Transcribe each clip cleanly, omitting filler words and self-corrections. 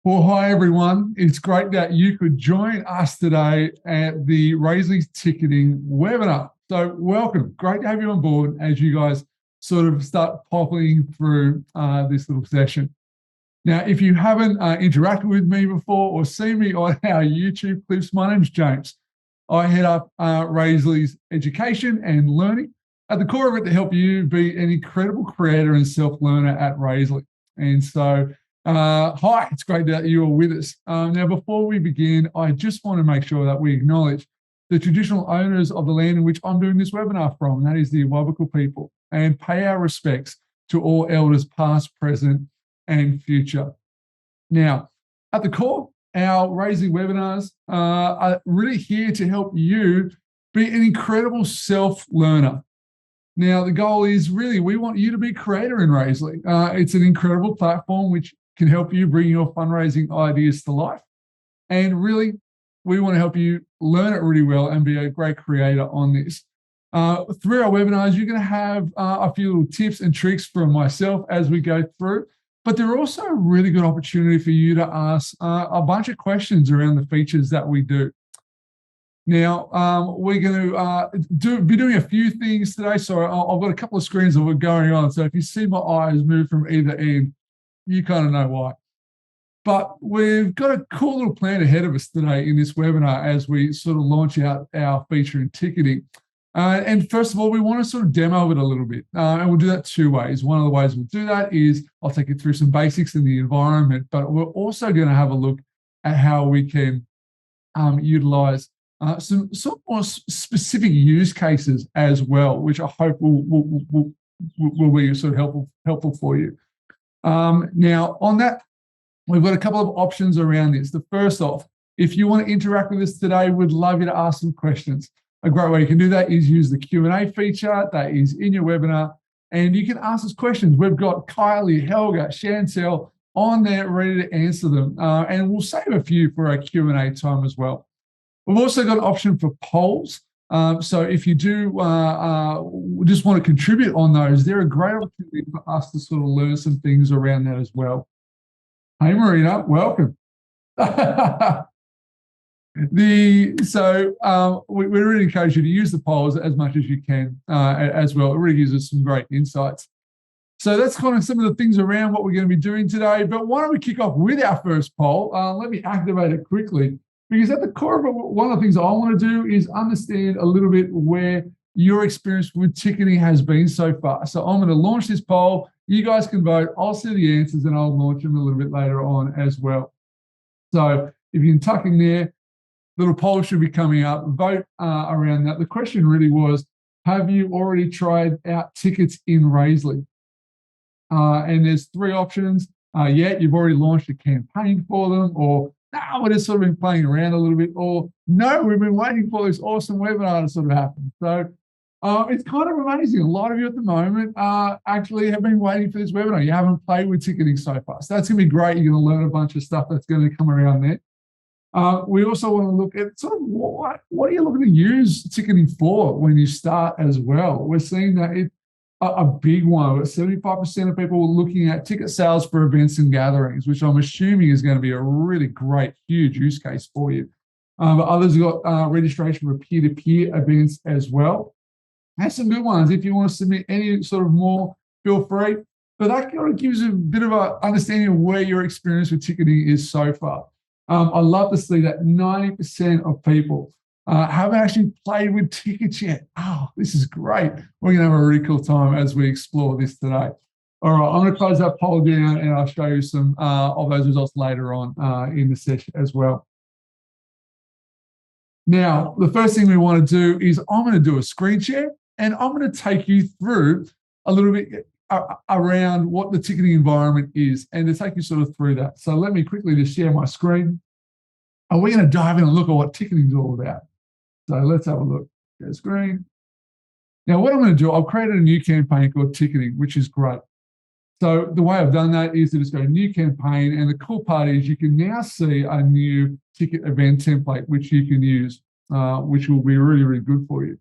Well, hi everyone. It's great that you could join us today at the RELEASE ticketing webinar. So welcome. Great to have you on board as you guys sort of start popping through this little session. Now, if you haven't interacted with me before or seen me on our YouTube clips, my name's James. I head up RELEASE education and learning. At the core of it, to help you be an incredible creator and self-learner at RELEASE. And so, hi, it's great that you are with us. Now, before we begin, I just want to make sure that we acknowledge the traditional owners of the land in which I'm doing this webinar from, and that is the Awabakal people, and pay our respects to all elders past, present, and future. Now, at the core, our RELEASE webinars are really here to help you be an incredible self-learner. Now, the goal is really, we want you to be a creator in RELEASE. It's an incredible platform which can help you bring your fundraising ideas to life. And really, we want to help you learn it really well and be a great creator on this. Through our webinars, you're going to have a few little tips and tricks from myself as we go through, but they're also a really good opportunity for you to ask a bunch of questions around the features that we do. Now, we're going to be doing a few things today. So I've got a couple of screens that are going on. So if you see my eyes move from either end, you kind of know why. But we've got a cool little plan ahead of us today in this webinar as we sort of launch out our feature in ticketing. And first of all, we want to sort of demo it a little bit. And we'll do that two ways. One of the ways we'll do that is I'll take you through some basics in the environment, but we're also going to have a look at how we can utilize some sort of more specific use cases as well, which I hope will be sort of helpful for you. Now, on that, we've got a couple of options around this. The first off, if you want to interact with us today, we'd love you to ask some questions. A great way you can do that is use the Q&A feature that is in your webinar, and you can ask us questions. We've got Kylie, Helga, Chantel on there ready to answer them, and we'll save a few for our Q&A time as well. We've also got an option for polls. So if you do just want to contribute on those, they're a great opportunity for us to sort of learn some things around that as well. Hey, Marina, welcome. We really encourage you to use the polls as much as you can as well. It really gives us some great insights. So that's kind of some of the things around what we're going to be doing today. But why don't we kick off with our first poll? Let me activate it quickly. Because at the core of it, one of the things I want to do is understand a little bit where your experience with ticketing has been so far. So I'm going to launch this poll. You guys can vote. I'll see the answers and I'll launch them a little bit later on as well. So if you can tuck in there, little poll should be coming up. Vote around that. The question really was, have you already tried out tickets in RELEASE? And there's three options. Yeah, you've already launched a campaign for them, or no, we've just sort of been playing around a little bit, or no, we've been waiting for this awesome webinar to sort of happen. So it's kind of amazing. A lot of you at the moment actually have been waiting for this webinar. You haven't played with ticketing so far. So that's going to be great. You're going to learn a bunch of stuff that's going to come around there. We also want to look at sort of what are you looking to use ticketing for when you start as well. We're seeing that it's a big one. 75% of people are looking at ticket sales for events and gatherings, which I'm assuming is going to be a really great, huge use case for you. But others have got registration for peer-to-peer events as well. That's some good ones. If you want to submit any sort of more, feel free. But that kind of gives you a bit of an understanding of where your experience with ticketing is so far. I love to see that 90% of people haven't actually played with tickets yet. Oh, this is great. We're going to have a really cool time as we explore this today. All right, I'm going to close that poll down and I'll show you some of those results later on in the session as well. Now, the first thing we want to do is I'm going to do a screen share and I'm going to take you through a little bit around what the ticketing environment is and to take you sort of through that. So let me quickly just share my screen. And we're going to dive in and look at what ticketing is all about. So let's have a look. Share screen. Now, what I'm going to do, I've created a new campaign called ticketing, which is great. So the way I've done that is to just go new campaign. And the cool part is you can now see a new ticket event template, which you can use, which will be really, really good for you.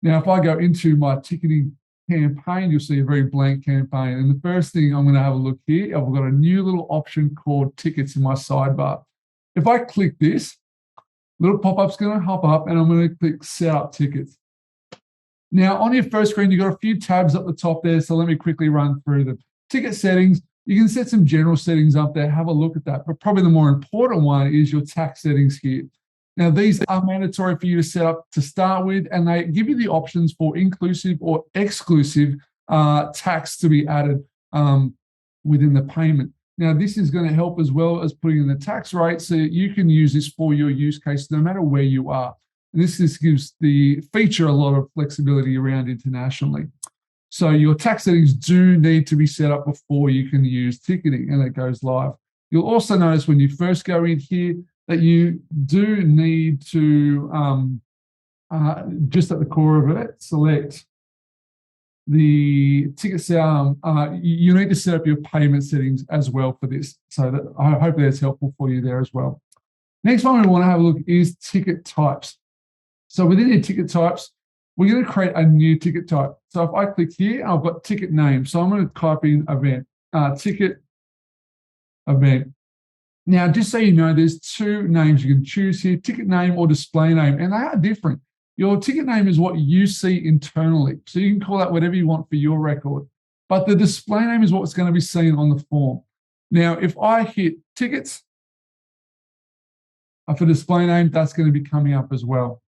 Now, if I go into my ticketing campaign, you'll see a very blank campaign. And the first thing I'm going to have a look here, I've got a new little option called tickets in my sidebar. If I click this, little pop-up's going to hop up and I'm going to click set up tickets. Now on your first screen, you've got a few tabs up the top there. So let me quickly run through them. Ticket settings, you can set some general settings up there, have a look at that. But probably the more important one is your tax settings here. Now, these are mandatory for you to set up to start with, and they give you the options for inclusive or exclusive tax to be added within the payment. Now, this is going to help as well as putting in the tax rate so that you can use this for your use case no matter where you are. And this gives the feature a lot of flexibility around internationally. So your tax settings do need to be set up before you can use ticketing and it goes live. You'll also notice when you first go in here that you do need to, just at the core of it, select the ticket sale. You need to set up your payment settings as well for this. So that I hope that's helpful for you there as well. Next one we want to have a look is ticket types. So within your ticket types, we're going to create a new ticket type. So if I click here, I've got ticket name. So I'm going to type in event, ticket event. Now, just so you know, there's two names you can choose here, ticket name or display name, and they are different. Your ticket name is what you see internally. So you can call that whatever you want for your record. But the display name is what's going to be seen on the form. Now, if I hit tickets for display name, that's going to be coming up as well.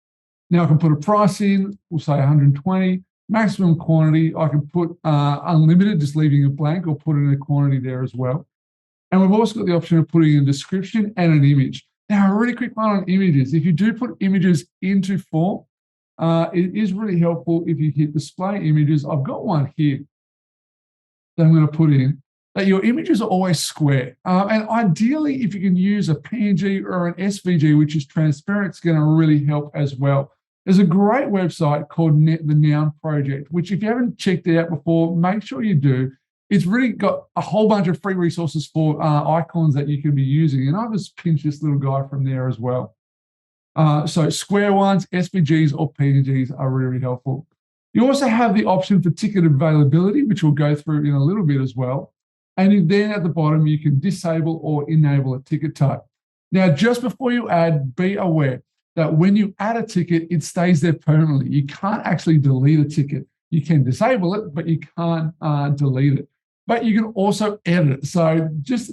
Now I can put a price in, we'll say 120, maximum quantity. I can put unlimited, just leaving it blank, or put in a quantity there as well. And we've also got the option of putting in a description and an image. Now, a really quick one on images. If you do put images into form, it is really helpful if you hit display images. I've got one here that I'm going to put in, that your images are always square. And ideally, if you can use a PNG or an SVG, which is transparent, it's going to really help as well. There's a great website called the Noun Project, which if you haven't checked it out before, make sure you do. It's really got a whole bunch of free resources for icons that you can be using. And I've just pinched this little guy from there as well. So square ones, SVGs or PNGs are really, really helpful. You also have the option for ticket availability, which we'll go through in a little bit as well. And then at the bottom, you can disable or enable a ticket type. Now, just before you add, be aware that when you add a ticket, it stays there permanently. You can't actually delete a ticket. You can disable it, but you can't delete it. But you can also edit it. So just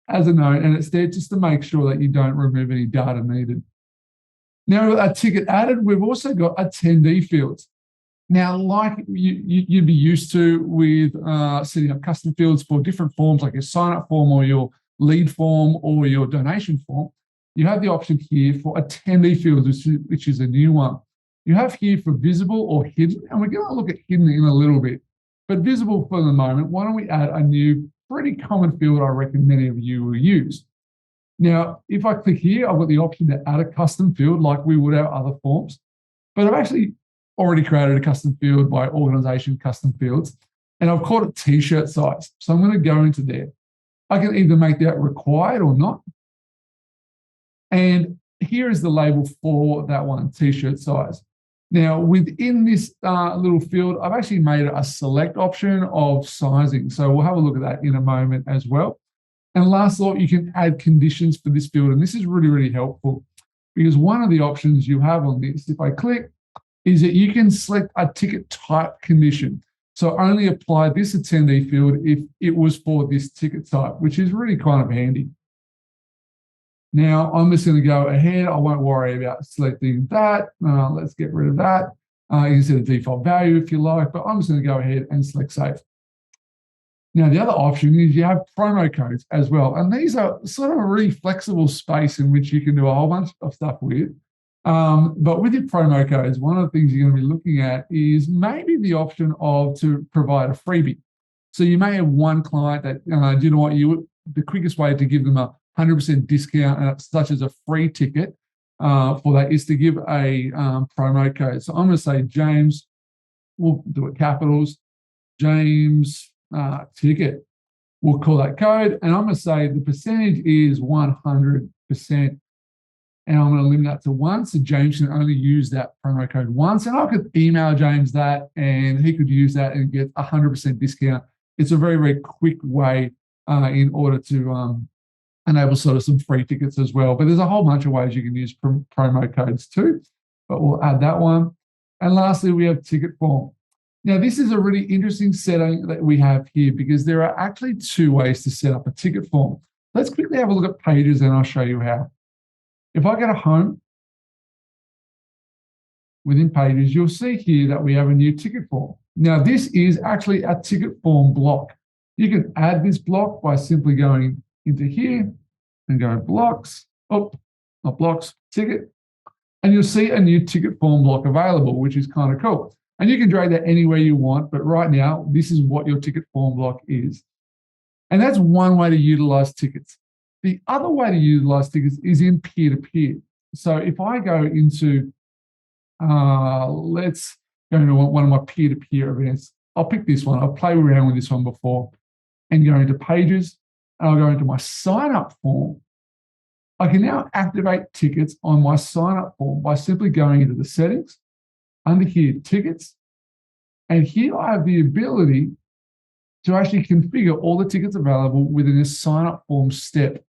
as a note, and it's there just to make sure that you don't remove any data needed. Now, with a ticket added, we've also got attendee fields. Now, like you'd be used to with setting up custom fields for different forms, like your sign-up form or your lead form or your donation form, you have the option here for attendee fields, which is a new one. You have here for visible or hidden, and we're going to look at hidden in a little bit. But visible for the moment, why don't we add a new, pretty common field I reckon many of you will use. Now, if I click here, I've got the option to add a custom field like we would our other forms, but I've actually already created a custom field by organization custom fields, and I've called it t-shirt size. So I'm going to go into there. I can either make that required or not. And here is the label for that one, t-shirt size. Now, within this little field, I've actually made a select option of sizing. So we'll have a look at that in a moment as well. And last thought, you can add conditions for this field. And this is really, really helpful because one of the options you have on this, if I click, is that you can select a ticket type condition. So only apply this attendee field if it was for this ticket type, which is really kind of handy. Now, I'm just going to go ahead. I won't worry about selecting that. Let's get rid of that. You can set a default value if you like, but I'm just going to go ahead and select save. Now, the other option is you have promo codes as well. And these are sort of a really flexible space in which you can do a whole bunch of stuff with. But with your promo codes, one of the things you're going to be looking at is maybe the option of to provide a freebie. So you may have one client that, you know what, the quickest way to give them a 100% discount, such as a free ticket for that, is to give a promo code. So I'm going to say James, we'll do it capitals, James ticket. We'll call that code. And I'm going to say the percentage is 100%. and I'm going to limit that to one. So James can only use that promo code once, and I could email James that, and he could use that and get 100% discount. It's a very, very quick way in order to enable sort of some free tickets as well. But there's a whole bunch of ways you can use promo codes too, but we'll add that one. And lastly, we have ticket form. Now, this is a really interesting setting that we have here because there are actually two ways to set up a ticket form. Let's quickly have a look at Pages and I'll show you how. If I go to Home, within Pages, you'll see here that we have a new ticket form. Now, this is actually a ticket form block. You can add this block by simply going into here and go blocks, not blocks, ticket, and you'll see a new ticket form block available, which is kind of cool. And you can drag that anywhere you want, but right now, this is what your ticket form block is. And that's one way to utilize tickets. The other way to utilize tickets is in peer-to-peer. So if I go into, let's go into one of my peer-to-peer events. I'll pick this one. I've played around with this one before and go into Pages, and I'll go into my sign-up form. I can now activate tickets on my sign-up form by simply going into the settings, under here, tickets, and here I have the ability to actually configure all the tickets available within a sign-up form step.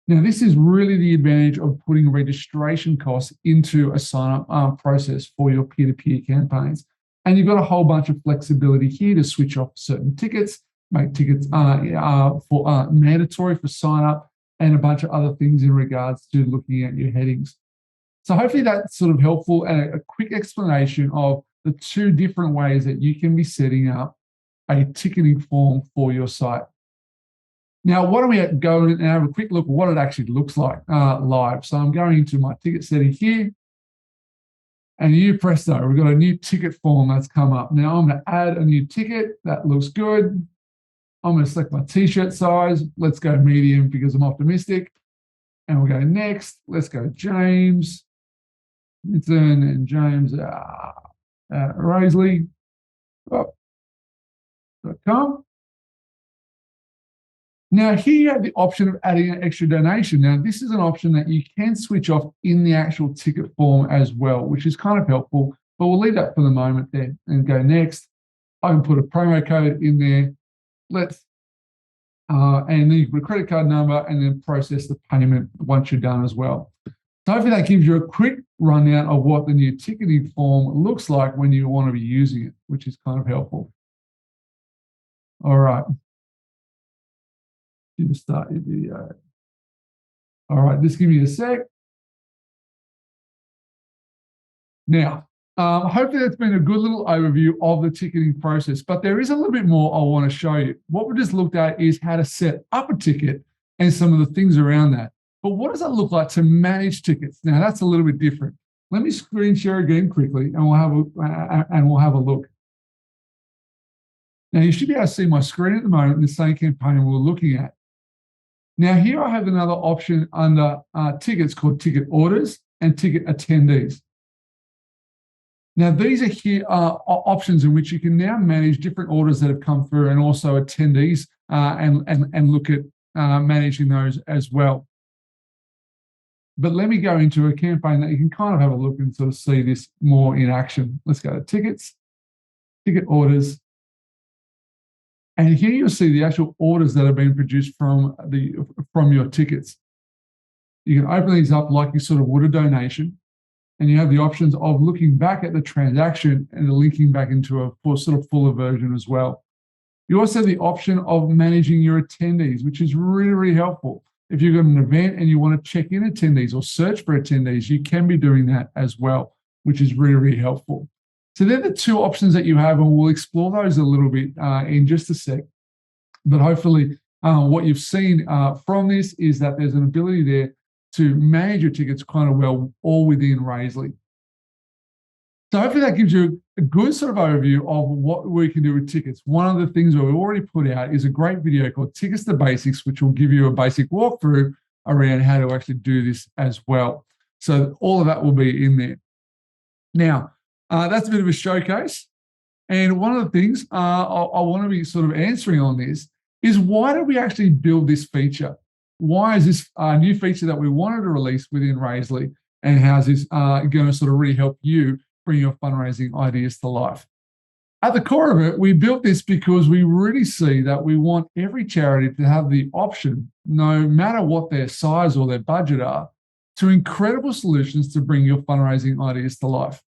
Now, this is really the advantage of putting registration costs into a sign-up process for your peer-to-peer campaigns. And you've got a whole bunch of flexibility here to switch off certain tickets, make tickets for mandatory for sign-up, and a bunch of other things in regards to looking at your headings. So hopefully that's sort of helpful and a quick explanation of the two different ways that you can be setting up a ticketing form for your site. Now, why don't we go and have a quick look at what it actually looks like live. So I'm going into my ticket setting here, and you presto, we've got a new ticket form that's come up. Now I'm going to add a new ticket. That looks good. I'm going to select my t-shirt size. Let's go medium because I'm optimistic. And we'll go next. Let's go James Nixon and James Raisley. .com. Now here you have the option of adding an extra donation. Now this is an option that you can switch off in the actual ticket form as well, which is kind of helpful, but we'll leave that for the moment there and go next. I can put a promo code in there. And then you put a credit card number and then process the payment once you're done as well. So hopefully that gives you a quick rundown of what the new ticketing form looks like when you want to be using it, which is kind of helpful. All right. You start your video. All right, just give me a sec. Now, hopefully that's been a good little overview of the ticketing process, but there is a little bit more I want to show you. What we just looked at is how to set up a ticket and some of the things around that. But what does that look like to manage tickets? Now, that's a little bit different. Let me screen share again quickly, and we'll have a look. Now, you should be able to see my screen at the moment in the same campaign we're looking at. Now, here I have another option under tickets called ticket orders and ticket attendees. Now, these are here options in which you can now manage different orders that have come through and also attendees and look at managing those as well. But let me go into a campaign that you can kind of have a look and sort of see this more in action. Let's go to tickets, ticket orders. And here you'll see the actual orders that have been produced from your tickets. You can open these up like you sort of would a donation, and you have the options of looking back at the transaction and linking back into a sort of fuller version as well. You also have the option of managing your attendees, which is really, really helpful. If you've got an event and you want to check in attendees or search for attendees, you can be doing that as well, which is really, really helpful. So they're the two options that you have, and we'll explore those a little bit in just a sec. But hopefully what you've seen from this is that there's an ability there to manage your tickets kind of well, all within Raisley. So hopefully that gives you a good sort of overview of what we can do with tickets. One of the things that we've already put out is a great video called Tickets to Basics, which will give you a basic walkthrough around how to actually do this as well. So all of that will be in there. Now, that's a bit of a showcase. And one of the things I want to be sort of answering on this is, why did we actually build this feature? Why is this a new feature that we wanted to release within Raisley? and how's this going to sort of really help you bring your fundraising ideas to life. At the core of it, we built this because we really see that we want every charity to have the option, no matter what their size or their budget are, to incredible solutions to bring your fundraising ideas to life.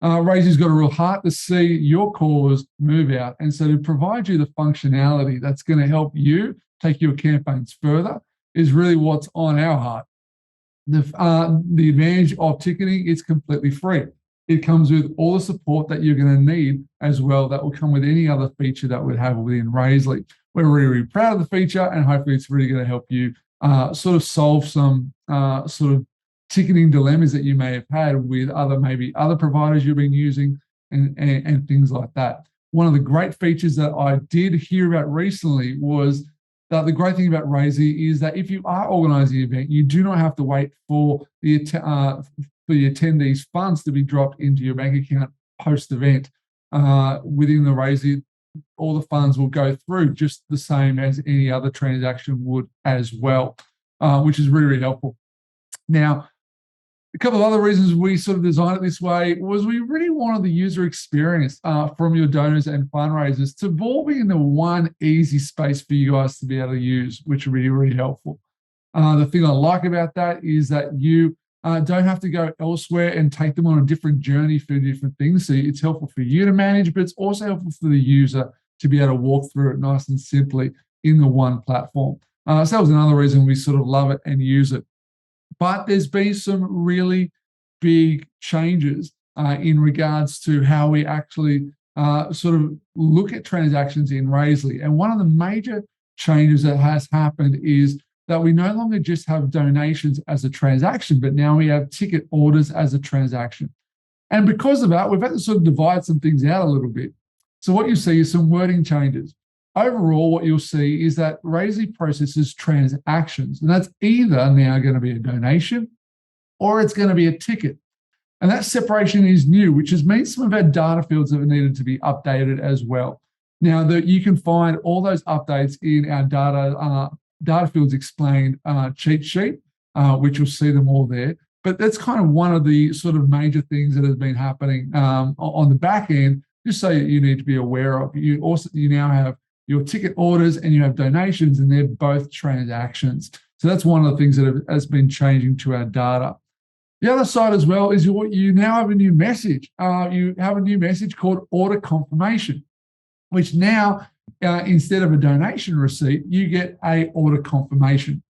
Raisy's got a real heart to see your cause move out, and so to provide you the functionality that's going to help you take your campaigns further is really what's on our heart. The advantage of ticketing is completely free. It comes with all the support that you're going to need as well that will come with any other feature that we have within Raisley. We're really, really proud of the feature, and hopefully it's really going to help you sort of solve some sort of ticketing dilemmas that you may have had with maybe other providers you've been using and things like that. One of the great features that I did hear about recently was that the great thing about Raisley is that if you are organizing an event, you do not have to wait for the attendees' funds to be dropped into your bank account post-event. Within the Raisley, all the funds will go through just the same as any other transaction would as well, which is really, really helpful. Now, a couple of other reasons we sort of designed it this way was we really wanted the user experience from your donors and fundraisers to all be in the one easy space for you guys to be able to use, which would be really helpful. The thing I like about that is that you don't have to go elsewhere and take them on a different journey for different things. So it's helpful for you to manage, but it's also helpful for the user to be able to walk through it nice and simply in the one platform. So that was another reason we sort of love it and use it. But there's been some really big changes in regards to how we actually sort of look at transactions in Raisley. And one of the major changes that has happened is that we no longer just have donations as a transaction, but now we have ticket orders as a transaction. And because of that, we've had to sort of divide some things out a little bit. So what you see is some wording changes. Overall, what you'll see is that Raisley processes transactions, and that's either now going to be a donation or it's going to be a ticket. And that separation is new, which has meant some of our data fields have needed to be updated as well. Now, you can find all those updates in our data fields explained cheat sheet, which you'll see them all there. But that's kind of one of the sort of major things that has been happening on the back end, just so you need to be aware of. You now have your ticket orders and you have donations, and they're both transactions. So that's one of the things that has been changing to our data. The other side as well is you now have a new message. You have a new message called order confirmation, which now, instead of a donation receipt, you get a order confirmation.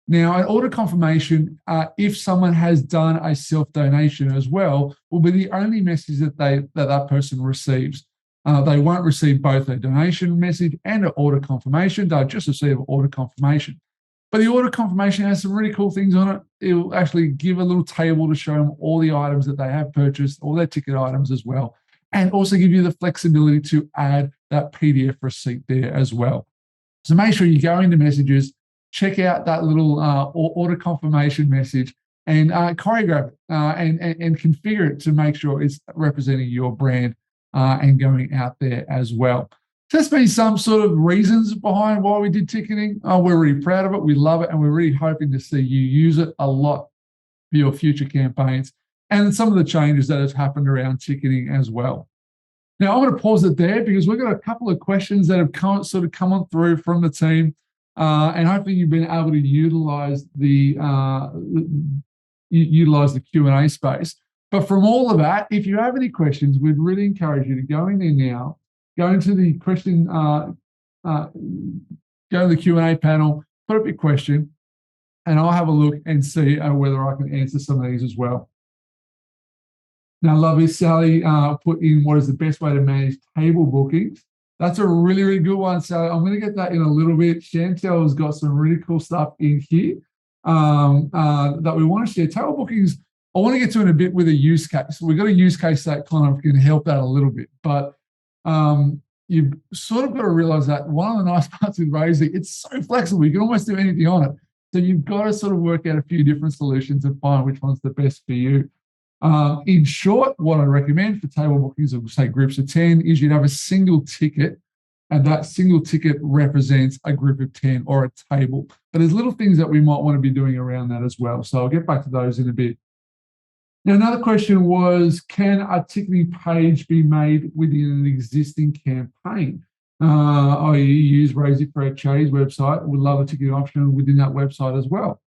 Now, an order confirmation, if someone has done a self-donation as well, will be the only message that that person receives. They won't receive both a donation message and an order confirmation. They'll just receive an order confirmation. But the order confirmation has some really cool things on it. It will actually give a little table to show them all the items that they have purchased, all their ticket items as well, and also give you the flexibility to add that PDF receipt there as well. So make sure you go into messages, check out that little order confirmation message, and choreograph it and configure it to make sure it's representing your brand and going out there as well. So there's been some sort of reasons behind why we did ticketing. We're really proud of it. We love it. And we're really hoping to see you use it a lot for your future campaigns and some of the changes that have happened around ticketing as well. Now, I'm going to pause it there because we've got a couple of questions that have come on through from the team. And hopefully you've been able to utilize the Q&A space. But from all of that, if you have any questions, we'd really encourage you to go in there now, go into the question, go to the Q&A panel, put up your question, and I'll have a look and see whether I can answer some of these as well. Now, lovely Sally put in, what is the best way to manage table bookings? That's a really, really good one, Sally. I'm going to get that in a little bit. Chantel has got some really cool stuff in here that we want to share. Table bookings, I want to get to in a bit with a use case. We've got a use case that kind of can help that a little bit, but you've sort of got to realize that one of the nice parts with Raisley, it's so flexible. You can almost do anything on it. So you've got to sort of work out a few different solutions and find which one's the best for you. In short, what I recommend for table bookings of, say, groups of 10 is you'd have a single ticket, and that single ticket represents a group of 10 or a table. But there's little things that we might want to be doing around that as well. So I'll get back to those in a bit. Now, another question was, can a ticketing page be made within an existing campaign? I use Rosie for our charities website. Would love a ticketing option within that website as well.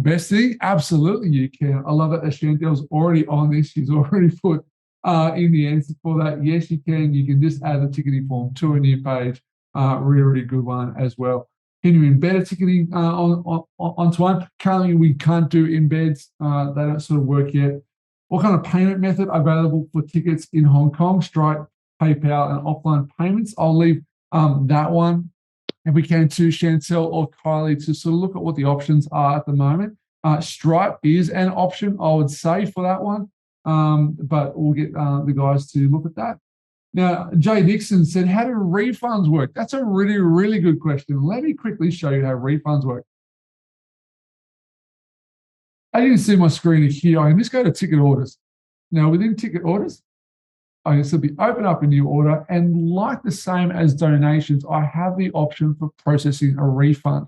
Best thing, absolutely you can. I love that Chantel's already on this. She's already put in the answer for that. Yes, you can. You can just add a ticketing form to a new page. Really good one as well. Can you embed a ticketing onto one? Currently, we can't do embeds. They don't sort of work yet. What kind of payment method available for tickets in Hong Kong? Stripe, PayPal, and offline payments. I'll leave that one, if we can, to Chantel or Kylie to sort of look at what the options are at the moment. Stripe is an option, I would say, for that one, but we'll get the guys to look at that. Now, Jay Dixon said, how do refunds work? That's a really good question. Let me quickly show you how refunds work. As you can see my screen here, I can just go to ticket orders. Now, within ticket orders, I can simply open up a new order, and like the same as donations, I have the option for processing a refund.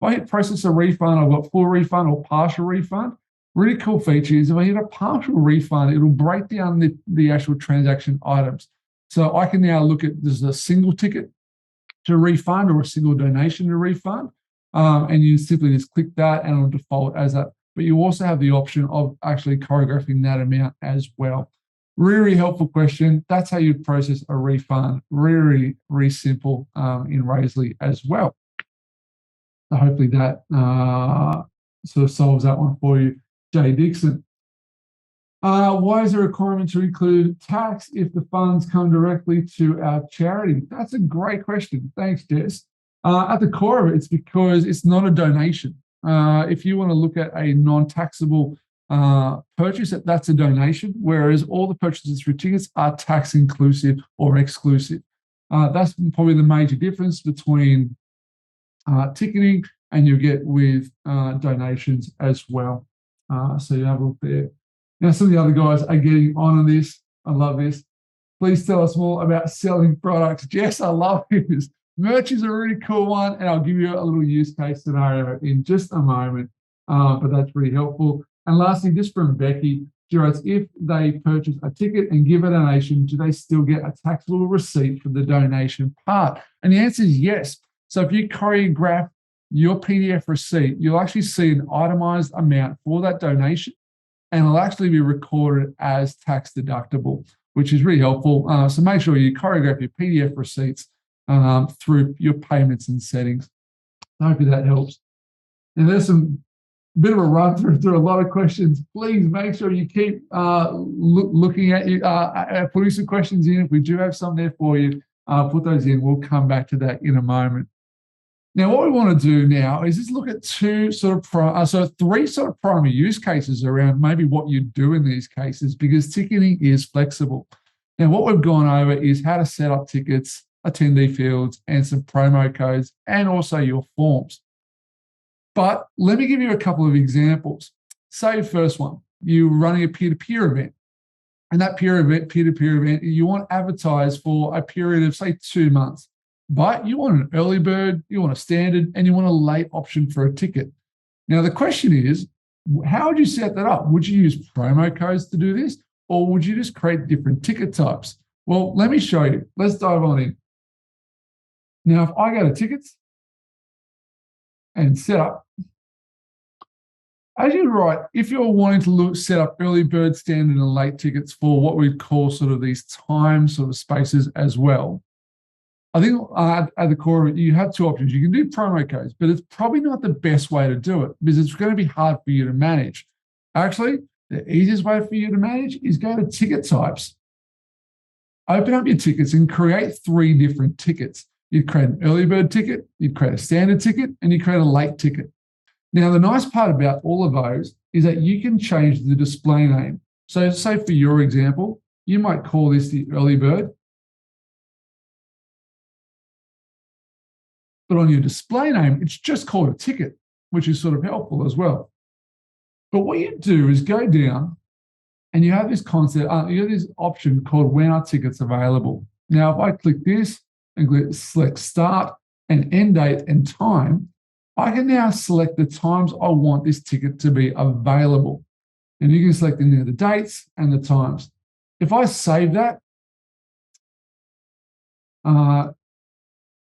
If I hit process a refund, I've got full refund or partial refund. Really cool feature is if I hit a partial refund, it'll break down the actual transaction items. So I can now look at this as a single ticket to refund or a single donation to refund. And you simply just click that and it'll default as that. But you also have the option of actually choreographing that amount as well. Really helpful question. That's how you process a refund. Really simple in Razely as well. So hopefully that sort of solves that one for you, Jay Dixon. Why is there a requirement to include tax if the funds come directly to our charity? That's a great question. Thanks, Jess. At the core of it, it's because it's not a donation. If you want to look at a non-taxable purchase, that's a donation, whereas all the purchases for tickets are tax inclusive or exclusive. That's probably the major difference between ticketing and you get with donations as well. So you have a look there. Now, some of the other guys are getting on this. I love this. Please tell us more about selling products. Jess, I love this. Merch is a really cool one, and I'll give you a little use case scenario in just a moment, but that's really helpful. And lastly, just from Becky, she writes, if they purchase a ticket and give a donation, do they still get a taxable receipt for the donation part? And the answer is yes. So if you choreograph your PDF receipt, you'll actually see an itemized amount for that donation, and it'll actually be recorded as tax deductible, which is really helpful. So make sure you choreograph your PDF receipts through your payments and settings. Hopefully that helps. And there's some bit of a run through a lot of questions. Please make sure you keep looking at you, putting some questions in. If we do have some there for you, put those in. We'll come back to that in a moment. Now, what we want to do now is just look at three sort of primary use cases around maybe what you do in these cases, because ticketing is flexible. Now, what we've gone over is how to set up tickets, attendee fields, and some promo codes, and also your forms. But let me give you a couple of examples. Say first one, you're running a peer-to-peer event. And that peer-to-peer event, you want advertised for a period of, say, 2 months. But you want an early bird, you want a standard, and you want a late option for a ticket. Now, the question is, how would you set that up? Would you use promo codes to do this, or would you just create different ticket types? Well, let me show you. Let's dive on in. Now, if I go to tickets and set up, as you're right, if you're wanting to set up early bird, standard, and late tickets for what we'd call sort of these time sort of spaces as well, I think at the core of it, you have two options. You can do promo codes, but it's probably not the best way to do it because it's going to be hard for you to manage. Actually, the easiest way for you to manage is go to ticket types. Open up your tickets and create 3 different tickets. You'd create an early bird ticket, you'd create a standard ticket, and you create a late ticket. Now, the nice part about all of those is that you can change the display name. So say for your example, you might call this the early bird, but on your display name, it's just called a ticket, which is sort of helpful as well. But what you do is go down and you have this concept, you have this option called when are tickets available. Now, if I click this and select start and end date and time, I can now select the times I want this ticket to be available. And you can select in there the dates and the times. If I save that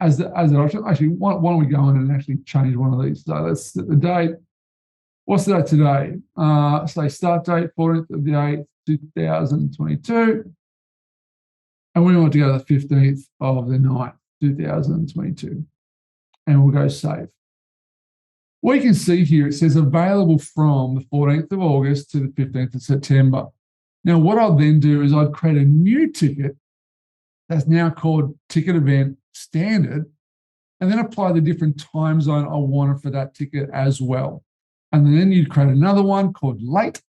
as an option, actually, why don't we go in and actually change one of these? So let's set the date. What's the date today? Say start date, 14th of the 8th, 2022. And we want to go to the 15th of the 9th, 2022. And we'll go save. What you can see here, it says available from the 14th of August to the 15th of September. Now, what I'll then do is I'd create a new ticket that's now called Ticket Event Standard, and then apply the different time zone I wanted for that ticket as well. And then you'd create another one called Late,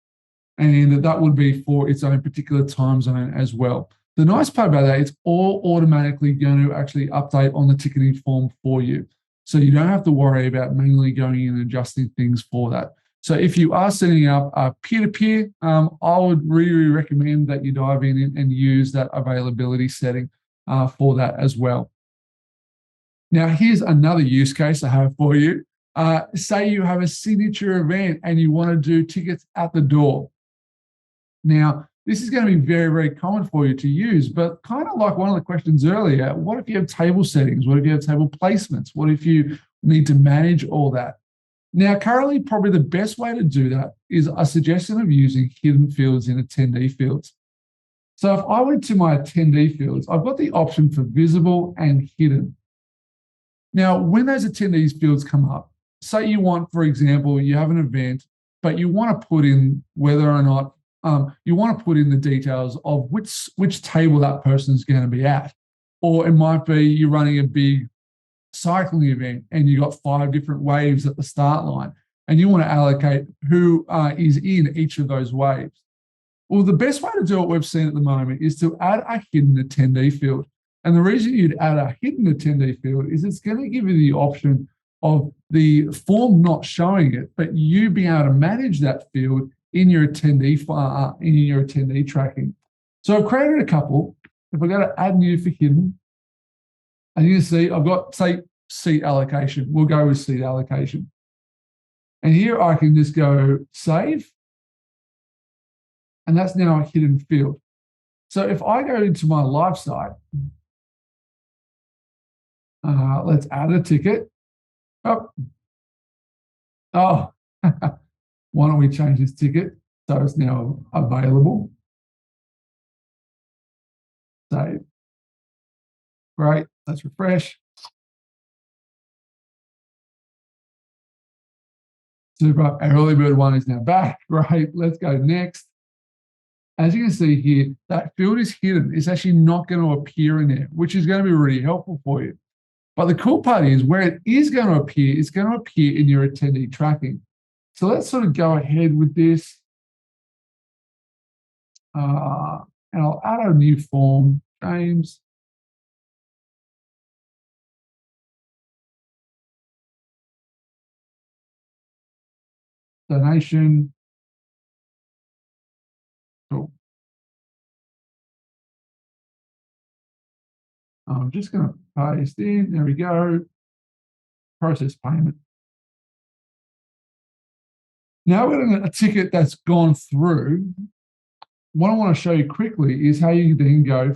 and that would be for its own particular time zone as well. The nice part about that, it's all automatically going to actually update on the ticketing form for you. So you don't have to worry about manually going in and adjusting things for that. So if you are setting up a peer-to-peer, I would really recommend that you dive in and use that availability setting for that as well. Now, here's another use case I have for you. Say you have a signature event and you want to do tickets at the door. Now, this is going to be very, very common for you to use, but kind of like one of the questions earlier, what if you have table settings? What if you have table placements? What if you need to manage all that? Now, currently, probably the best way to do that is a suggestion of using hidden fields in attendee fields. So if I went to my attendee fields, I've got the option for visible and hidden. Now, when those attendees fields come up, say you want, for example, you have an event, but you want to put in whether or not you want to put in the details of which table that person is going to be at. Or it might be you're running a big cycling event and you've got 5 different waves at the start line and you want to allocate who is in each of those waves. Well, the best way to do what we've seen at the moment is to add a hidden attendee field. And the reason you'd add a hidden attendee field is it's going to give you the option of the form not showing it, but you being able to manage that field in your attendee tracking. So I've created a couple. If I go to add new for hidden, and you can see I've got, say, seat allocation. We'll go with seat allocation. And here I can just go save. And that's now a hidden field. So if I go into my live site, let's add a ticket. Oh. Why don't we change this ticket so it's now available? Save. Great. Let's refresh. Super. Our early bird one is now back. Great. Let's go next. As you can see here, that field is hidden. It's actually not going to appear in there, which is going to be really helpful for you. But the cool part is where it is going to appear, it's going to appear in your attendee tracking. So let's sort of go ahead with this. And I'll add a new form, James. Donation. Cool. I'm just going to paste in. There we go. Process payment. Now we're getting a ticket that's gone through. What I want to show you quickly is how you then go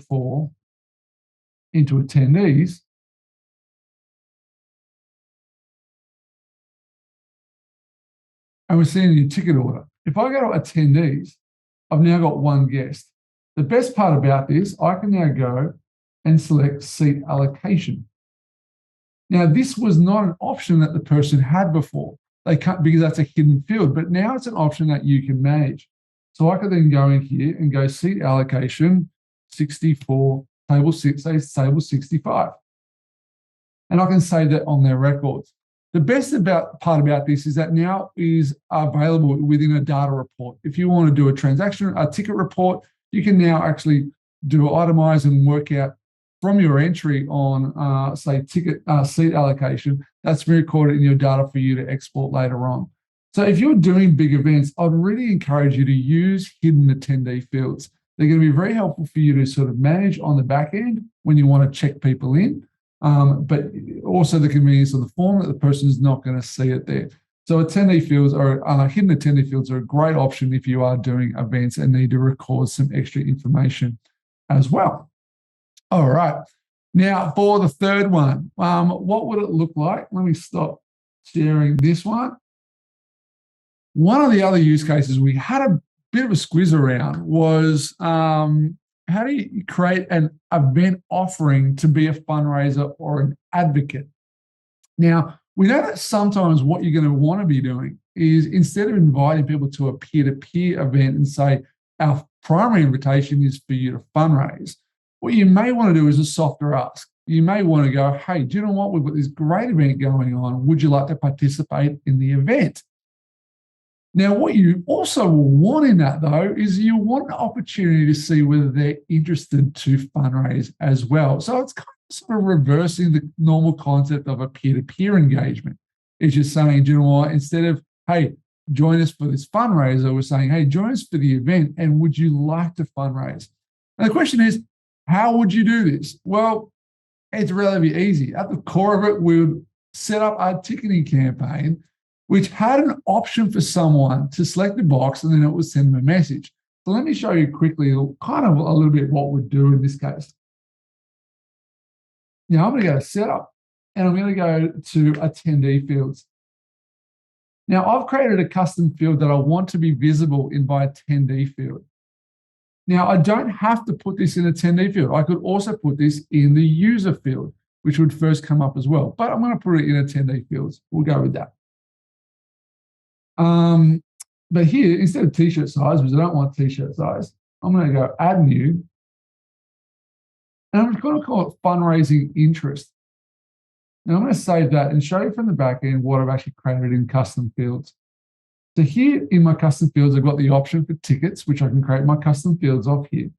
into attendees. And we're seeing your ticket order. If I go to attendees, I've now got one guest. The best part about this, I can now go and select seat allocation. Now, this was not an option that the person had before. They can't, because that's a hidden field, but now it's an option that you can manage. So I could then go in here and go seat allocation 64, table 6, say table 65. And I can save that on their records. The best part about this is that now is available within a data report. If you want to do a transaction, a ticket report, you can now actually itemize and work out from your entry on, say, seat allocation, that's recorded in your data for you to export later on. So if you're doing big events, I'd really encourage you to use hidden attendee fields. They're going to be very helpful for you to sort of manage on the back end when you want to check people in, but also the convenience of the form that the person is not going to see it there. So attendee fields are hidden attendee fields are a great option if you are doing events and need to record some extra information as well. All right. Now for the third one, what would it look like? Let me stop sharing this one. One of the other use cases we had a bit of a squiz around was how do you create an event offering to be a fundraiser or an advocate? Now, we know that sometimes what you're going to want to be doing is instead of inviting people to a peer-to-peer event and say, our primary invitation is for you to fundraise, what you may want to do is a softer ask. You may want to go, hey, do you know what? We've got this great event going on. Would you like to participate in the event? Now, what you also will want in that, though, is you want an opportunity to see whether they're interested to fundraise as well. So it's kind of sort of reversing the normal concept of a peer-to-peer engagement. It's just saying, do you know what, instead of, hey, join us for this fundraiser, we're saying, hey, join us for the event, and would you like to fundraise? And the question is, how would you do this? Well, it's relatively easy. At the core of it, we would set up our ticketing campaign, which had an option for someone to select a box and then it would send them a message. So let me show you quickly kind of a little bit what we'd do in this case. Now I'm going to go to setup and I'm going to go to attendee fields. Now I've created a custom field that I want to be visible in my attendee field. Now I don't have to put this in attendee field. I could also put this in the user field, which would first come up as well. But I'm going to put it in attendee fields. We'll go with that. But here, instead of t-shirt size, because I don't want t-shirt size, I'm going to go add new. And I'm going to call it fundraising interest. Now I'm going to save that and show you from the back end what I've actually created in custom fields. So here in my custom fields, I've got the option for tickets, which I can create my custom fields off here.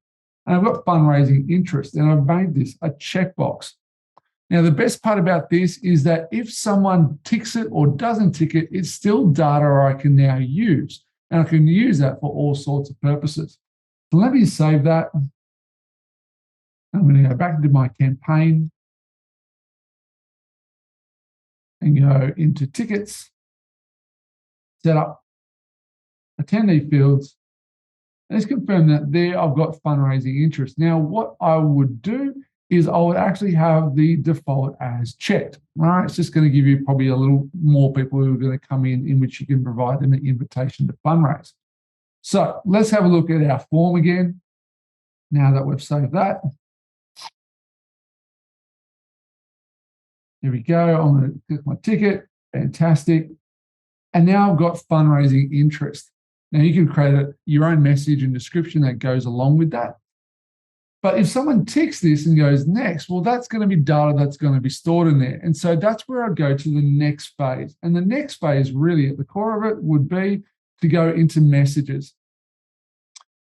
And I've got fundraising interest, and I've made this a checkbox. Now, the best part about this is that if someone ticks it or doesn't tick it, it's still data I can now use. And I can use that for all sorts of purposes. So let me save that. I'm going to go back into my campaign and go into tickets, set up attendee fields, and let's confirm that there I've got fundraising interest. Now, what I would do is I would actually have the default as checked, right? It's just going to give you probably a little more people who are going to come in which you can provide them an invitation to fundraise. So let's have a look at our form again. Now that we've saved that. Here we go. I'm going to click my ticket. Fantastic. And now I've got fundraising interest. Now you can create your own message and description that goes along with that. But if someone ticks this and goes next, well, that's going to be data that's going to be stored in there. And so that's where I go to the next phase. And the next phase really at the core of it would be to go into messages.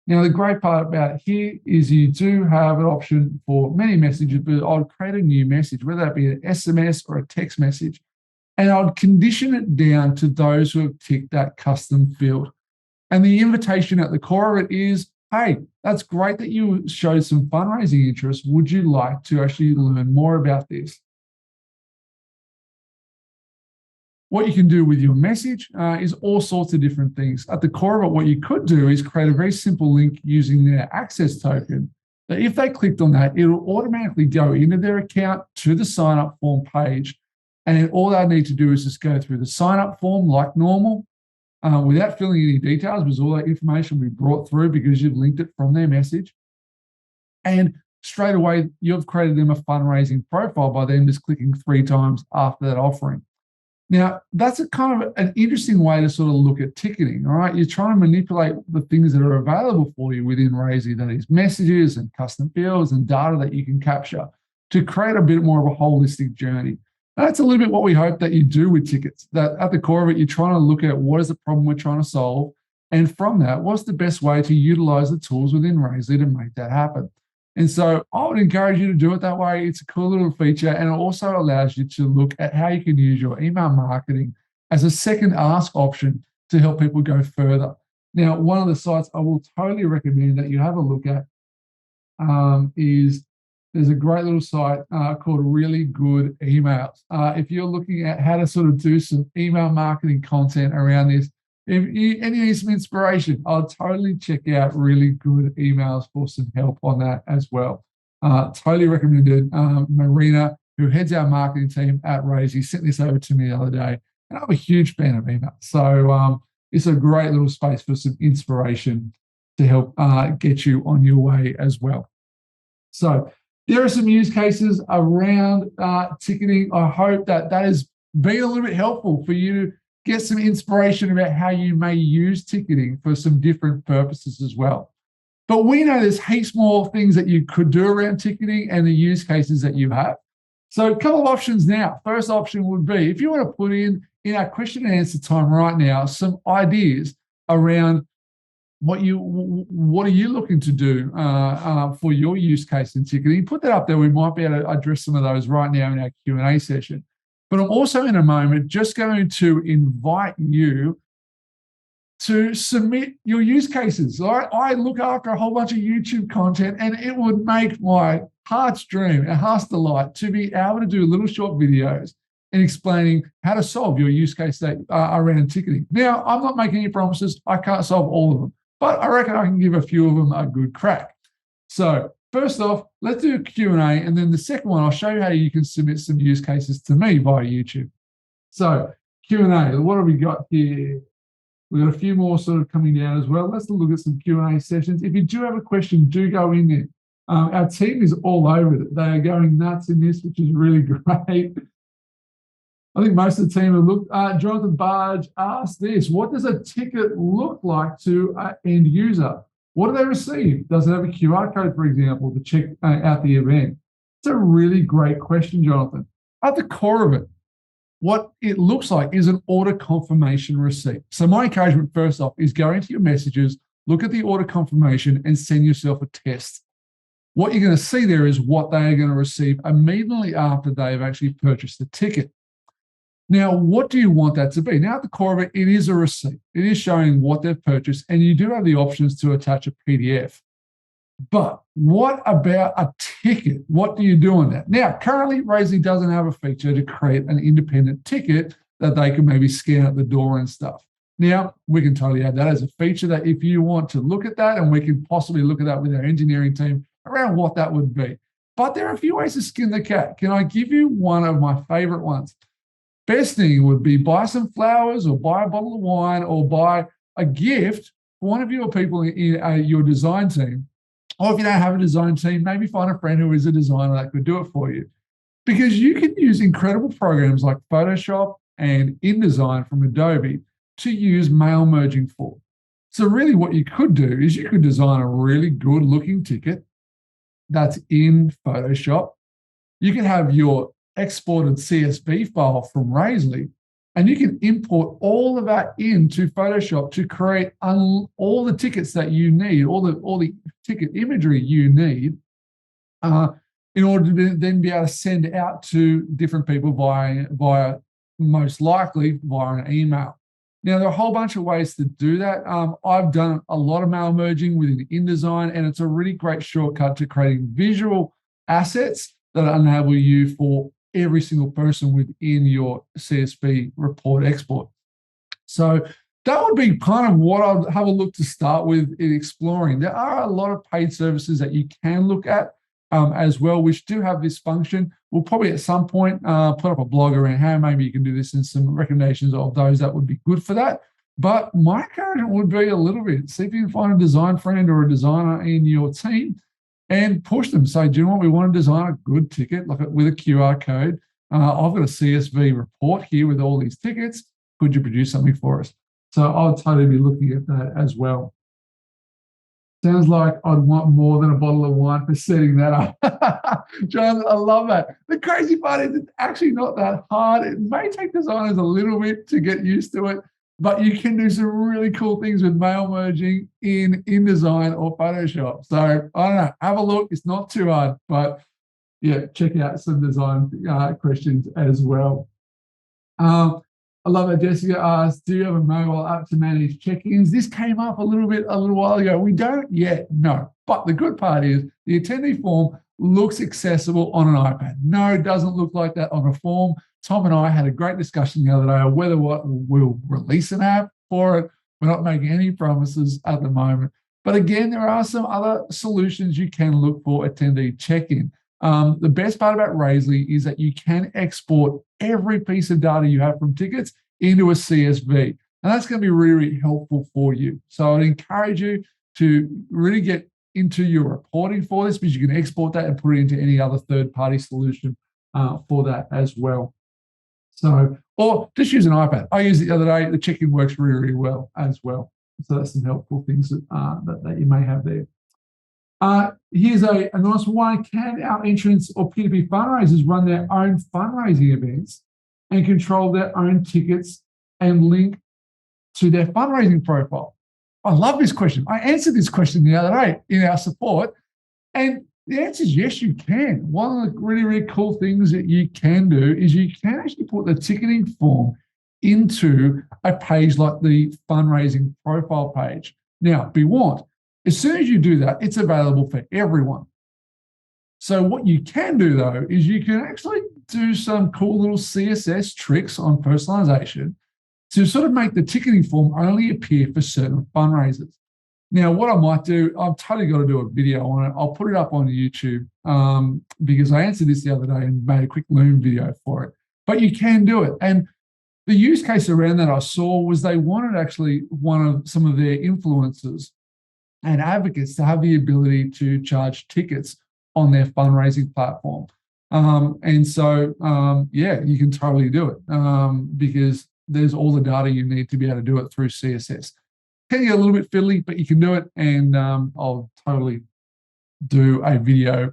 Now, the great part about here is you do have an option for many messages, but I'll create a new message, whether that be an SMS or a text message. And I'll condition it down to those who have ticked that custom field. And the invitation at the core of it is, hey, that's great that you showed some fundraising interest. Would you like to actually learn more about this? What you can do with your message is all sorts of different things. At the core of it, what you could do is create a very simple link using their access token. That if they clicked on that, it'll automatically go into their account to the sign up form page. And all they need to do is just go through the sign up form like normal. Without filling any details, because all that information will be brought through because you've linked it from their message. And straight away, you've created them a fundraising profile by them just clicking 3 times after that offering. Now, that's a kind of an interesting way to sort of look at ticketing, all right? You're trying to manipulate the things that are available for you within Razy, that is messages and custom fields and data that you can capture to create a bit more of a holistic journey. That's a little bit what we hope that you do with tickets, that at the core of it, you're trying to look at what is the problem we're trying to solve. And from that, what's the best way to utilize the tools within Razy to make that happen? And so I would encourage you to do it that way. It's a cool little feature, and it also allows you to look at how you can use your email marketing as a second ask option to help people go further. Now, one of the sites I will totally recommend that you have a look at is there's a great little site called Really Good Emails. If you're looking at how to sort of do some email marketing content around this, if you need some inspiration, I'll totally check out Really Good Emails for some help on that as well. Totally recommended. Marina, who heads our marketing team at Raise, sent this over to me the other day, and I'm a huge fan of email. So it's a great little space for some inspiration to help get you on your way as well. So there are some use cases around ticketing. I hope that has been a little bit helpful for you to get some inspiration about how you may use ticketing for some different purposes as well. But we know there's heaps more things that you could do around ticketing and the use cases that you have. So a couple of options now. First option would be, if you want to put in our question and answer time right now, some ideas around what are you looking to do for your use case in ticketing? Put that up there. We might be able to address some of those right now in our Q&A session. But I'm also in a moment just going to invite you to submit your use cases. I look after a whole bunch of YouTube content, and it would make my heart's dream and heart's delight to be able to do little short videos and explaining how to solve your use case that around ticketing. Now, I'm not making any promises. I can't solve all of them, but I reckon I can give a few of them a good crack. So first off, let's do a Q&A, and then the second one, I'll show you how you can submit some use cases to me via YouTube. So Q&A, what have we got here? We've got a few more sort of coming down as well. Let's look at some Q&A sessions. If you do have a question, do go in there. Our team is all over it. They are going nuts in this, which is really great. I think most of the team have looked. Jonathan Barge asked this: what does a ticket look like to an end user? What do they receive? Does it have a QR code, for example, to check out the event? It's a really great question, Jonathan. At the core of it, what it looks like is an order confirmation receipt. So my encouragement, first off, is go into your messages, look at the order confirmation, and send yourself a test. What you're going to see there is what they are going to receive immediately after they've actually purchased the ticket. Now, what do you want that to be? Now, at the core of it, it is a receipt. It is showing what they've purchased, and you do have the options to attach a PDF. But what about a ticket? What do you do on that? Now, currently, Raisely doesn't have a feature to create an independent ticket that they can maybe scan at the door and stuff. Now, we can totally add that as a feature that if you want to look at that, and we can possibly look at that with our engineering team around what that would be. But there are a few ways to skin the cat. Can I give you one of my favorite ones? Best thing would be buy some flowers or buy a bottle of wine or buy a gift for one of your people in your design team. Or if you don't have a design team, maybe find a friend who is a designer that could do it for you. Because you can use incredible programs like Photoshop and InDesign from Adobe to use mail merging for. So really what you could do is you could design a really good looking ticket that's in Photoshop. You can have your exported CSV file from Raisely, and you can import all of that into Photoshop to create all the tickets that you need, all the ticket imagery you need, in order to then be able to send out to different people via most likely via an email. Now, there are a whole bunch of ways to do that. I've done a lot of mail merging within InDesign, and it's a really great shortcut to creating visual assets that enable you for every single person within your CSV report export. So that would be kind of what I'd have a look to start with in exploring. There are a lot of paid services that you can look at as well, which do have this function. We'll probably at some point put up a blog around how maybe you can do this and some recommendations of those that would be good for that. But my encouragement would be a little bit, see if you can find a design friend or a designer in your team and push them. Say, do you know what? We want to design a good ticket with a QR code. I've got a CSV report here with all these tickets. Could you produce something for us? So I'll totally be looking at that as well. Sounds like I'd want more than a bottle of wine for setting that up. John, I love that. The crazy part is it's actually not that hard. It may take designers a little bit to get used to it, but you can do some really cool things with mail merging in InDesign or Photoshop. So I don't know, have a look. It's not too hard, but yeah, check out some design questions as well. I love that Jessica asked, do you have a mobile app to manage check-ins? This came up a little while ago. We don't yet, no. But the good part is the attendee form looks accessible on an iPad. No, it doesn't look like that on a form. Tom and I had a great discussion the other day on whether we'll release an app for it. We're not making any promises at the moment. But again, there are some other solutions you can look for attendee check-in. The best part about Razely is that you can export every piece of data you have from tickets into a CSV. And that's going to be really, really helpful for you. So I'd encourage you to really get into your reporting for this, because you can export that and put it into any other third-party solution for that as well. So, or just use an iPad. I used it the other day. The check-in works really, really well as well. So that's some helpful things that you may have there. Here's a nice one. Can our entrants or P2P fundraisers run their own fundraising events and control their own tickets and link to their fundraising profile? I love this question. I answered this question the other day in our support, and the answer is yes, you can. One of the really, really cool things that you can do is you can actually put the ticketing form into a page like the fundraising profile page. Now, be warned, as soon as you do that, it's available for everyone. So what you can do, though, is you can actually do some cool little CSS tricks on personalization to sort of make the ticketing form only appear for certain fundraisers. Now, what I might do, I've totally got to do a video on it. I'll put it up on YouTube because I answered this the other day and made a quick Loom video for it. But you can do it. And the use case around that I saw was they wanted actually some of their influencers and advocates to have the ability to charge tickets on their fundraising platform. And so, yeah, you can totally do it because there's all the data you need to be able to do it through CSS. Can get a little bit fiddly, but you can do it, and I'll totally do a video.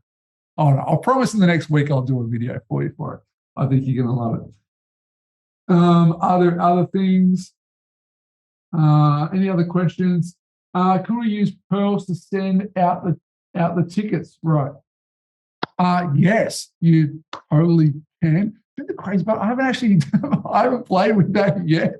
Oh, no, I'll promise in the next week I'll do a video for you for it. I think you're going to love it. Are there other things? Any other questions? Could we use Pearls to send out the tickets? Right. Yes, you totally can. The crazy part, I haven't played with that yet.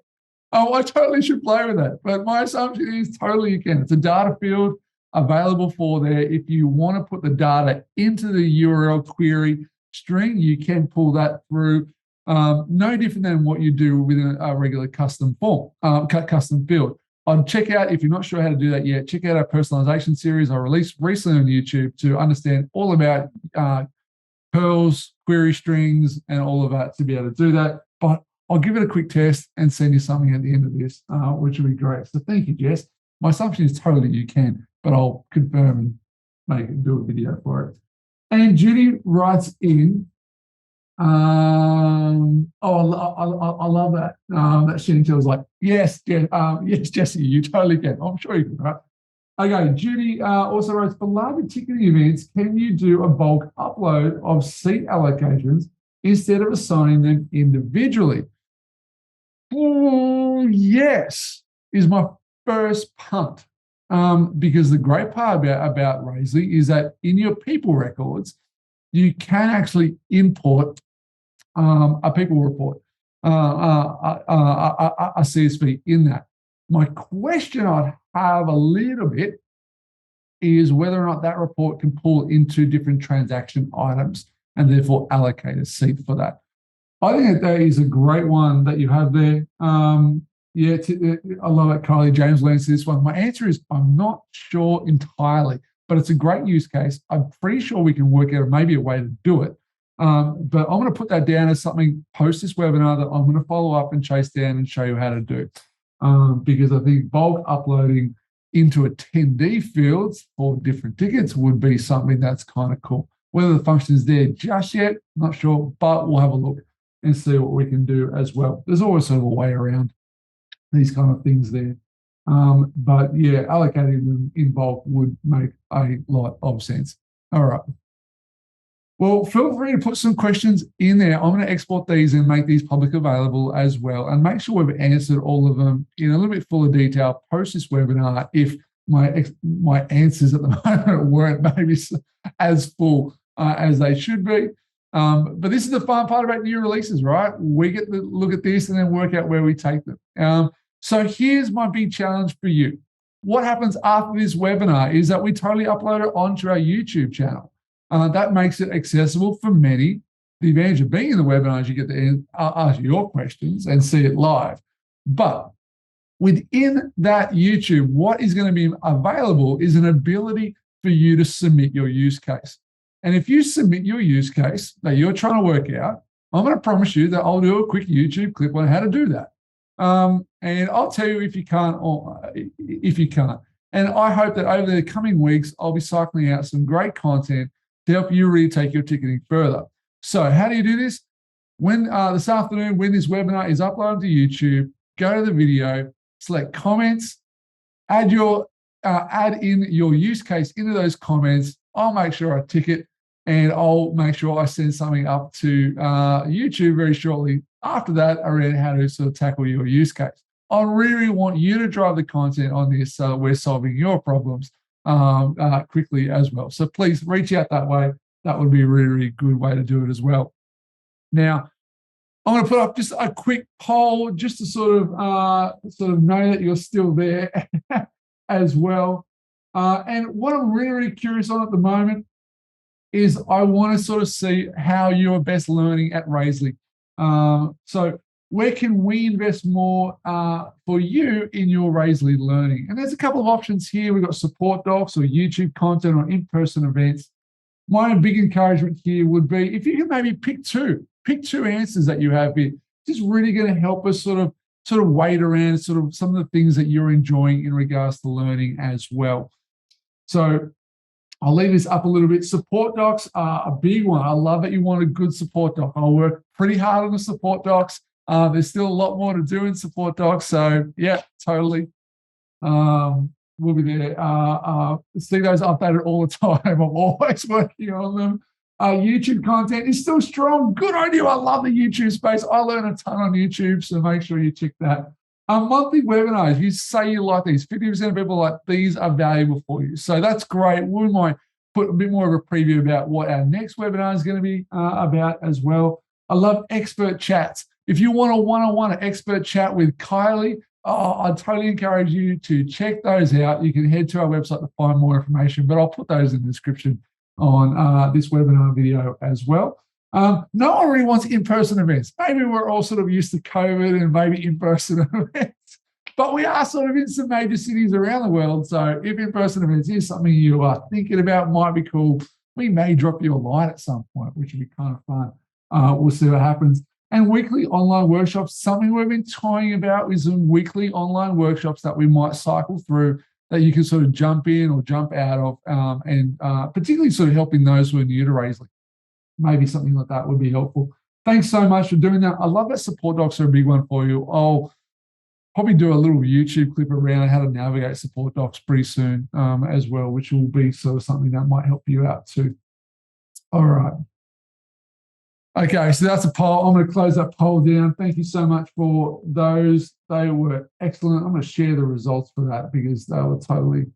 Oh, I totally should play with that. But my assumption is totally you can. It's a data field available for there. If you want to put the data into the URL query string, you can pull that through. No different than what you do with a regular custom form, custom field. I'd check out, if you're not sure how to do that yet, check out our personalization series I released recently on YouTube to understand all about Pearls, query strings, and all of that to be able to do that. But I'll give it a quick test and send you something at the end of this, which will be great. So thank you, Jess. My assumption is totally you can, but I'll confirm and do a video for it. And Judy writes in, I love that. That Chantel's like, yes, yes, Jesse, you totally can. I'm sure you can, right? Okay, Judy also writes, for larger ticketing events, can you do a bulk upload of seat allocations instead of assigning them individually? Yes, is my first punt. Because the great part about Razely is that in your people records, you can actually import a people report, a CSV in that. My question I'd have a little bit is whether or not that report can pull into different transaction items and therefore allocate a seat for that. I think that is a great one that you have there. Yeah, I love it. Kylie James learns this one. My answer is I'm not sure entirely, but it's a great use case. I'm pretty sure we can work out maybe a way to do it. But I'm going to put that down as something post this webinar that I'm going to follow up and chase down and show you how to do. Because I think bulk uploading into attendee fields for different tickets would be something that's kind of cool. Whether the function is there just yet, not sure, but we'll have a look and see what we can do as well. There's always sort of a way around these kind of things there. But yeah, allocating them in bulk would make a lot of sense. All right. Well, feel free to put some questions in there. I'm going to export these and make these public available as well, and make sure we've answered all of them in a little bit fuller detail post this webinar if my answers at the moment weren't maybe as full as they should be. But this is the fun part about new releases, right? We get to look at this and then work out where we take them. So here's my big challenge for you. What happens after this webinar is that we totally upload it onto our YouTube channel. That makes it accessible for many. The advantage of being in the webinar is you get to ask your questions and see it live. But within that YouTube, what is going to be available is an ability for you to submit your use case. And if you submit your use case that you're trying to work out, I'm going to promise you that I'll do a quick YouTube clip on how to do that. And I'll tell you if you can't or if you can't. And I hope that over the coming weeks, I'll be cycling out some great content to help you really take your ticketing further. So how do you do this? When this afternoon, when this webinar is uploaded to YouTube, go to the video, select comments, add in your use case into those comments. I'll make sure I tick it, and I'll make sure I send something up to YouTube very shortly after that around how to sort of tackle your use case. I really want you to drive the content on this so that we're solving your problems quickly as well. So please reach out that way. That would be a really, really good way to do it as well. Now, I'm going to put up just a quick poll just to sort of know that you're still there as well. And what I'm really, really curious on at the moment is I want to sort of see how you're best learning at Raisely. So where can we invest more for you in your Raisely learning? And there's a couple of options here. We've got support docs or YouTube content or in-person events. My big encouragement here would be if you can maybe pick two answers that you have here. Just really going to help us sort of wait around sort of some of the things that you're enjoying in regards to learning as well. So I'll leave this up a little bit. Support docs are a big one. I love that you want a good support doc. I'll work pretty hard on the support docs. There's still a lot more to do in support docs. So yeah, totally. We'll be there. See those updated all the time. I'm always working on them. YouTube content is still strong. Good on you. I love the YouTube space. I learn a ton on YouTube, so make sure you check that. Monthly webinars. You say you like these. 50% of people like these are valuable for you. So that's great. We might put a bit more of a preview about what our next webinar is going to be about as well. I love expert chats. If you want a one-on-one expert chat with Kylie, I totally encourage you to check those out. You can head to our website to find more information, but I'll put those in the description on this webinar video as well. No one really wants in-person events. Maybe we're all sort of used to COVID and maybe in-person events, but we are sort of in some major cities around the world. So if in-person events is something you are thinking about, might be cool, we may drop you a line at some point, which would be kind of fun. We'll see what happens. And weekly online workshops, something we've been toying about with some weekly online workshops that we might cycle through that you can sort of jump in or jump out of, and particularly sort of helping those who are new to Raisely. Maybe something like that would be helpful. Thanks so much for doing that. I love that support docs are a big one for you. I'll probably do a little YouTube clip around how to navigate support docs pretty soon as well, which will be sort of something that might help you out too. All right. Okay, so that's a poll. I'm going to close that poll down. Thank you so much for those. They were excellent. I'm going to share the results for that because they were totally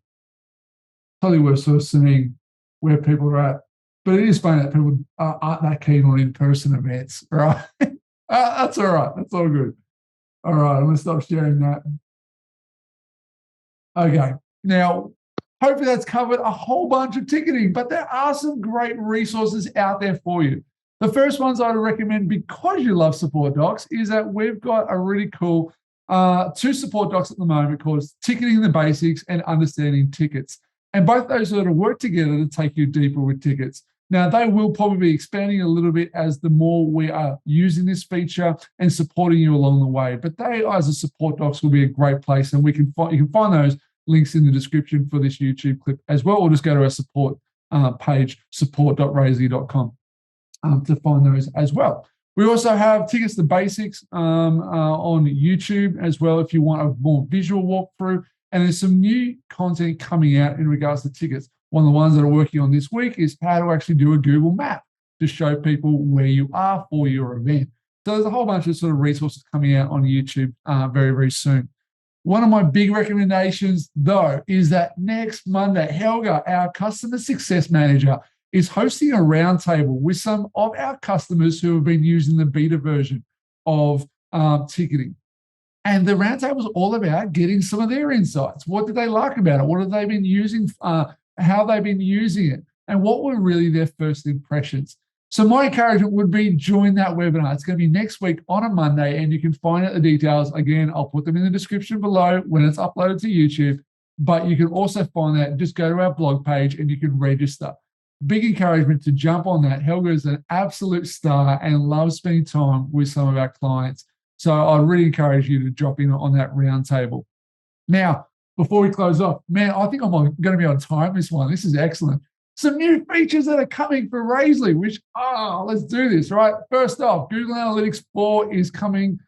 worth sort of seeing where people are at. But it is funny that people aren't that keen on in-person events, right? That's all right. That's all good. All right, I'm going to stop sharing that. Okay, now, hopefully that's covered a whole bunch of ticketing, but there are some great resources out there for you. The first ones I would recommend because you love support docs is that we've got a really cool two support docs at the moment called Ticketing the Basics and Understanding Tickets. And both those sort of work together to take you deeper with tickets. Now, they will probably be expanding a little bit as the more we are using this feature and supporting you along the way. But they, as a support docs, will be a great place. And you can find those links in the description for this YouTube clip as well, or just go to our support page, support.raisely.com. To find those as well. We also have Tickets to Basics on YouTube as well if you want a more visual walkthrough. And there's some new content coming out in regards to tickets. One of the ones that are working on this week is how to actually do a Google map to show people where you are for your event. So there's a whole bunch of sort of resources coming out on YouTube very, very soon. One of my big recommendations, though, is that next Monday, Helga, our customer success manager, is hosting a roundtable with some of our customers who have been using the beta version of ticketing. And the roundtable is all about getting some of their insights. What did they like about it? What have they been using? How they've been using it? and what were really their first impressions. So my encouragement would be join that webinar. It's going to be next week on a Monday, and you can find out the details. Again, I'll put them in the description below when it's uploaded to YouTube, but you can also find that. Just go to our blog page and you can register. Big encouragement to jump on that. Helga is an absolute star and loves spending time with some of our clients. So I really encourage you to drop in on that roundtable. Now, before we close off, man, I think I'm going to be on time this one. This is excellent. Some new features that are coming for Razely, which, let's do this, right? First off, Google Analytics 4 is coming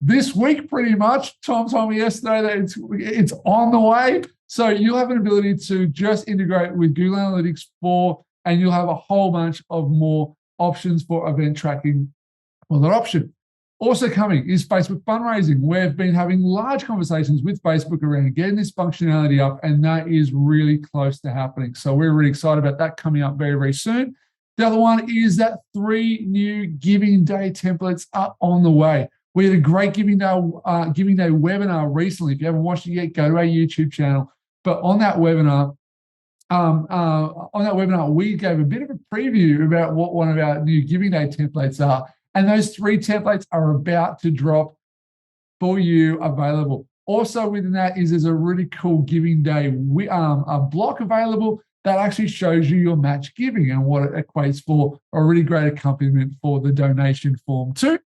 this week pretty much. Tom told me yesterday that it's on the way. So you'll have an ability to just integrate with Google Analytics 4, and you'll have a whole bunch of more options for event tracking for that option. Also coming is Facebook fundraising. We've been having large conversations with Facebook around getting this functionality up, and that is really close to happening. So we're really excited about that coming up very, very soon. The other one is that 3 new Giving Day templates are on the way. We had a great Giving Day webinar recently. If you haven't watched it yet, go to our YouTube channel. But on that webinar, we gave a bit of a preview about what one of our new Giving Day templates are. And those 3 templates are about to drop for you available. Also within that is there's a really cool Giving Day a block available that actually shows you your match giving and what it equates for, a really great accompaniment for the donation form too.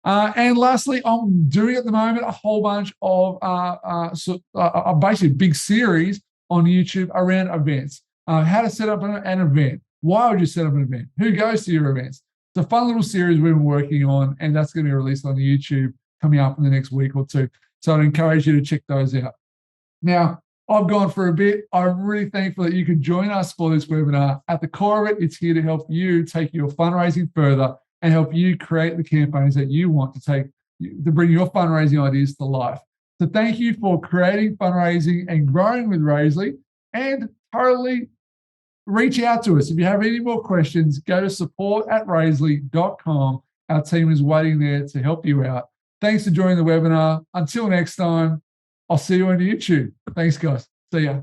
And lastly, I'm doing at the moment a whole bunch of basically a big series on YouTube around events. How to set up an event. Why would you set up an event? Who goes to your events? It's a fun little series we've been working on, and that's going to be released on YouTube coming up in the next week or two. So I'd encourage you to check those out. Now, I've gone for a bit. I'm really thankful that you could join us for this webinar. At the core of it, it's here to help you take your fundraising further and help you create the campaigns that you want to bring your fundraising ideas to life. So thank you for creating fundraising and growing with Razely, and totally reach out to us. If you have any more questions, go to support@razely.com. Our team is waiting there to help you out. Thanks for joining the webinar. Until next time, I'll see you on YouTube. Thanks, guys. See ya.